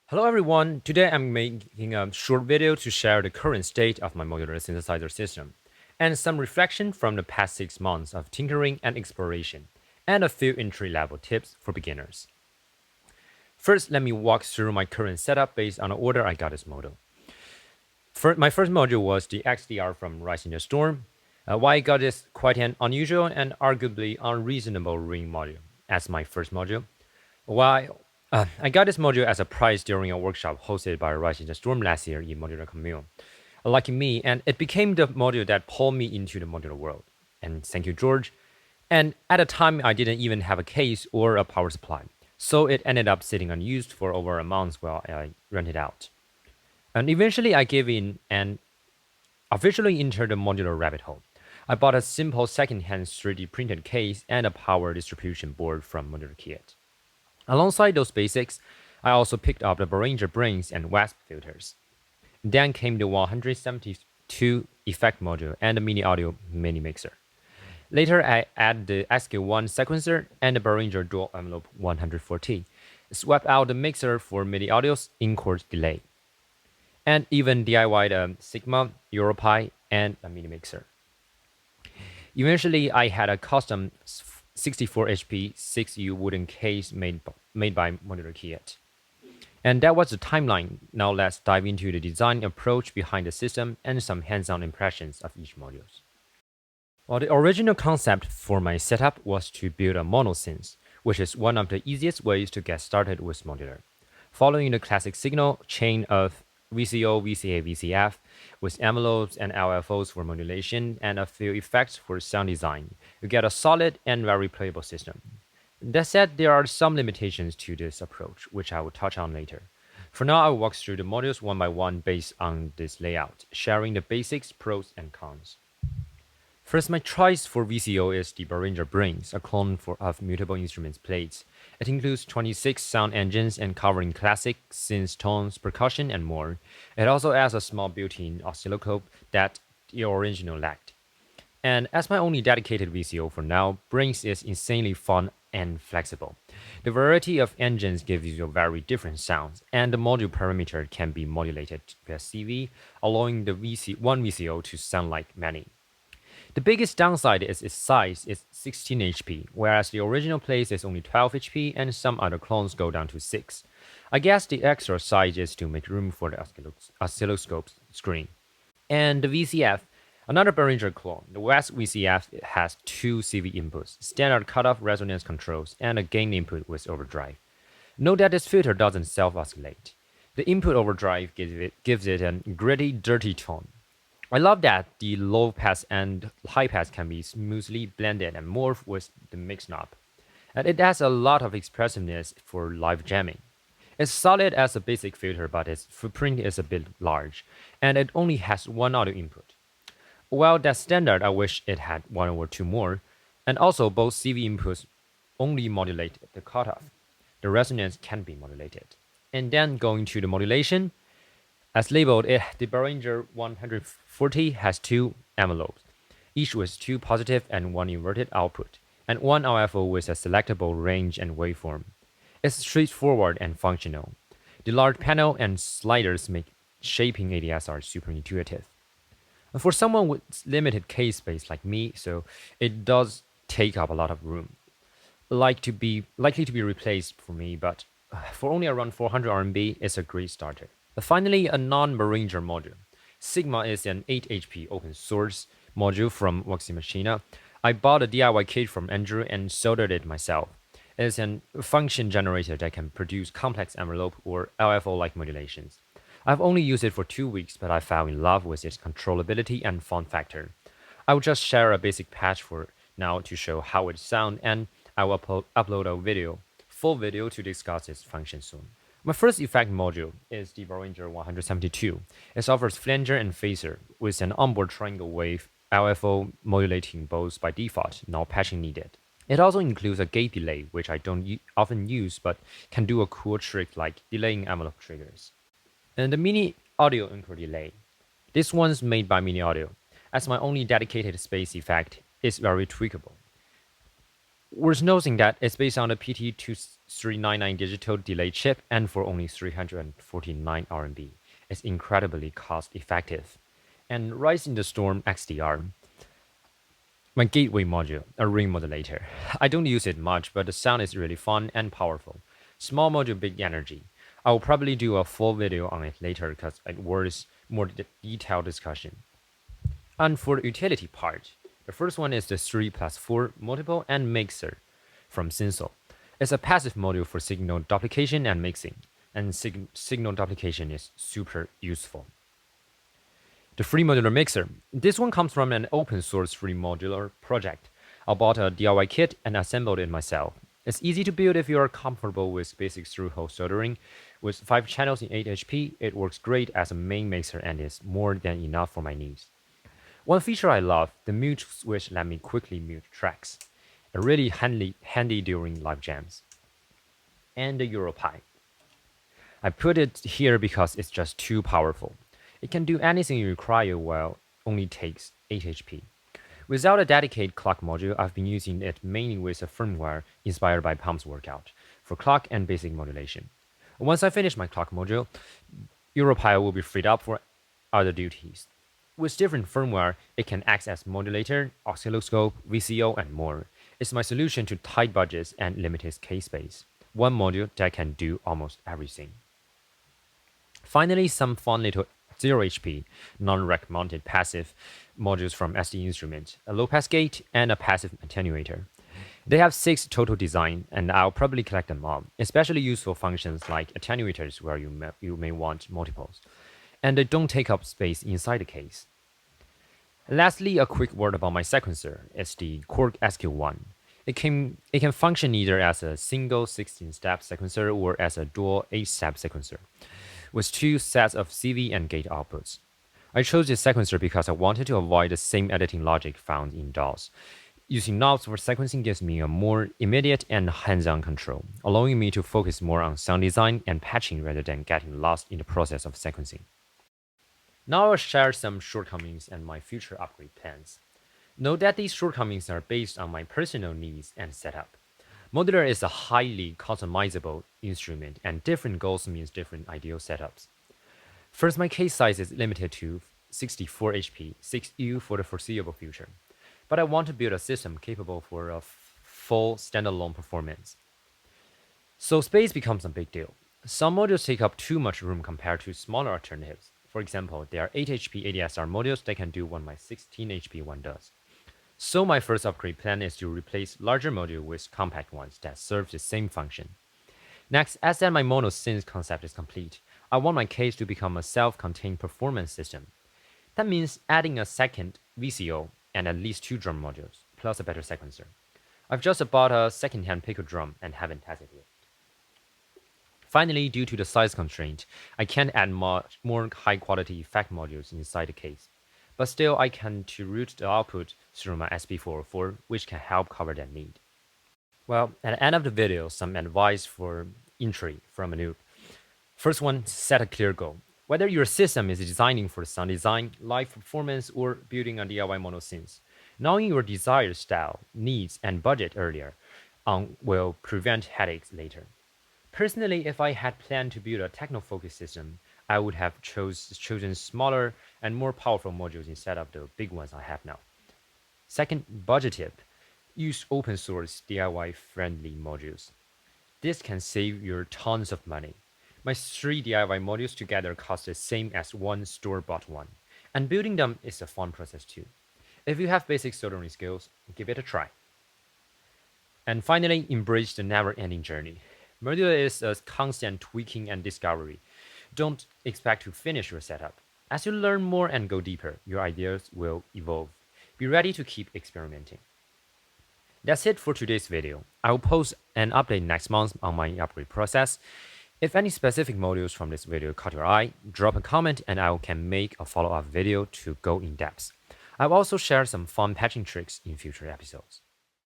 Hello everyone, today I'm making a short video to share the current state of my modular synthesizer system, and some reflection from the past 6 months of tinkering and exploration, and a few entry-level tips for beginners. First, let me walk through my current setup based on the order I got this model. My first module was the XDR from In The Storm. Why I got this quite an unusual and arguably unreasonable ring module as my first module. Why I got this module as a prize during a workshop hosted by Rising the Storm last year in Modular Commune. Lucky me, and it became the module that pulled me into the modular world. And thank you, George. And at the time, I didn't even have a case or a power supply, so it ended up sitting unused for over a month while I rented out. And eventually, I gave in and officially entered the modular rabbit hole. I bought a simple second-hand 3D printed case and a power distribution board from Modular Kit. Alongside those basics, I also picked up the Behringer Brains and WASP filters. Then came the 172 effect module and the mini audio mini mixer. Later, I added the SK1 sequencer and the Behringer dual envelope 140, swapped out the mixer for MIDI audio's Encore delay, and even DIY'd a SIGMA, Europi, and a mini mixer. Eventually, I had a custom 64 HP 6U wooden case made by Modular Kit. And that was the timeline. Now let's dive into the design approach behind the system and some hands-on impressions of each module. Well, the original concept for my setup was to build a monosynth, which is one of the easiest ways to get started with modular. Following the classic signal chain of VCO, VCA, VCF, with envelopes and LFOs for modulation and a few effects for sound design, you get a solid and very playable system. That said, there are some limitations to this approach, which I will touch on later. For now, I will walk through the modules one by one based on this layout, sharing the basics, pros, and cons. First, my choice for VCO is the Behringer Brains, a clone of Mutable Instruments plates. It includes 26 sound engines and covering classic, synth, tones, percussion, and more. It also has a small built-in oscilloscope that the original lacked. And as my only dedicated VCO for now, Brains is insanely fun and flexible. The variety of engines gives you very different sounds, and the module parameter can be modulated via CV, allowing the one VCO to sound like many. The biggest downside is its size is 16 HP, whereas the original place is only 12 HP and some other clones go down to 6. I guess the extra size is to make room for the oscilloscope screen. And the VCF, another Behringer clone, the WASP VCF has 2 CV inputs, standard cutoff resonance controls, and a gain input with overdrive. Note that this filter doesn't self-oscillate. The input overdrive gives it a gritty, dirty tone. I love that the low pass and high pass can be smoothly blended and morphed with the mix knob. And it has a lot of expressiveness for live jamming. It's solid as a basic filter, but its footprint is a bit large, and it only has one audio input. While that's standard, I wish it had one or two more, and also both CV inputs only modulate the cutoff. The resonance can be modulated. And then going to the modulation, as labeled, the Behringer 140 has 2 envelopes, each with 2 positive and 1 inverted output, and 1 LFO with a selectable range and waveform. It's straightforward and functional. The large panel and sliders make shaping ADSR super intuitive. For someone with limited case space like me, so it does take up a lot of room. Likely to be replaced for me, but for only around 400 RMB, it's a great starter. Finally, a non-Behringer module. SIGMA is an 8 HP open source module from Voximachina. I bought a DIY kit from Andrew and soldered it myself. It is a function generator that can produce complex envelope or LFO-like modulations. I've only used it for 2 weeks, but I fell in love with its controllability and fun factor. I will just share a basic patch for now to show how it sounds, and I will upload a full video to discuss its function soon. My first effect module is the Behringer 172. It offers flanger and phaser with an onboard triangle wave LFO modulating both by default, no patching needed. It also includes a gate delay, which I don't often use but can do a cool trick like delaying envelope triggers. And the mini audio encore delay. This one's made by Mini Audio, as my only dedicated space effect is very tweakable. Worth noting that it's based on a PT2399 digital delay chip and for only 349 RMB. It's incredibly cost effective. And right in the Storm XDR, my gateway module, a ring modulator. I don't use it much, but the sound is really fun and powerful. Small module, big energy. I will probably do a full video on it later because it warrants more detailed discussion. And for the utility part, the first one is the 3+4 multiple and mixer from SYNSO. It's a passive module for signal duplication and mixing, and signal duplication is super useful. The free modular mixer. This one comes from an open source free modular project. I bought a DIY kit and assembled it myself. It's easy to build if you are comfortable with basic through-hole soldering. With 5 channels in 8 HP, it works great as a main mixer and is more than enough for my needs. One feature I love, the mute switch let me quickly mute tracks. Really handy during live jams. And the Europi. I put it here because it's just too powerful. It can do anything you require while only takes 8 HP. Without a dedicated clock module, I've been using it mainly with a firmware inspired by Pump's workout for clock and basic modulation. Once I finish my clock module, Europi will be freed up for other duties. With different firmware, it can act as modulator, oscilloscope, VCO, and more. It's my solution to tight budgets and limited case space. One module that can do almost everything. Finally, some fun little 0 HP non-rack mounted passive modules from SD Instruments, a low-pass gate, and a passive attenuator. They have 6 total design, and I'll probably collect them all, especially useful functions like attenuators where you may want multiples. And they don't take up space inside the case. Lastly, a quick word about my sequencer. It's the Encore SQ1. It can function either as a single 16-step sequencer or as a dual 8-step sequencer, with 2 sets of CV and gate outputs. I chose this sequencer because I wanted to avoid the same editing logic found in DAWs. Using knobs for sequencing gives me a more immediate and hands-on control, allowing me to focus more on sound design and patching rather than getting lost in the process of sequencing. Now I'll share some shortcomings and my future upgrade plans. Note that these shortcomings are based on my personal needs and setup. Modular is a highly customizable instrument, and different goals means different ideal setups. First, my case size is limited to 64 HP, 6U for the foreseeable future, but I want to build a system capable for a full standalone performance. So space becomes a big deal. Some modules take up too much room compared to smaller alternatives. For example, there are 8 HP ADSR modules that can do what my 16 HP one does. So my first upgrade plan is to replace larger modules with compact ones that serve the same function. Next, as that my mono synth concept is complete, I want my case to become a self-contained performance system. That means adding a second VCO and at least 2 drum modules, plus a better sequencer. I've just bought a second-hand pickle drum and haven't tested it. Finally, due to the size constraint, I can't add much more high-quality effect modules inside the case. But still, I can route the output through my SP404, which can help cover that need. Well, at the end of the video, some advice for entry from a noob. First one, set a clear goal. Whether your system is designing for sound design, live performance, or building a DIY mono synth, knowing your desired style, needs, and budget earlier will prevent headaches later. Personally, if I had planned to build a techno-focused system, I would have chosen smaller and more powerful modules instead of the big ones I have now. Second, budget tip. Use open source DIY-friendly modules. This can save you tons of money. My 3 DIY modules together cost the same as one store-bought one, and building them is a fun process too. If you have basic soldering skills, give it a try. And finally, embrace the never-ending journey. Modular is a constant tweaking and discovery. Don't expect to finish your setup. As you learn more and go deeper, your ideas will evolve. Be ready to keep experimenting. That's it for today's video. I will post an update next month on my upgrade process. If any specific modules from this video caught your eye, drop a comment and I can make a follow-up video to go in depth. I'll also share some fun patching tricks in future episodes.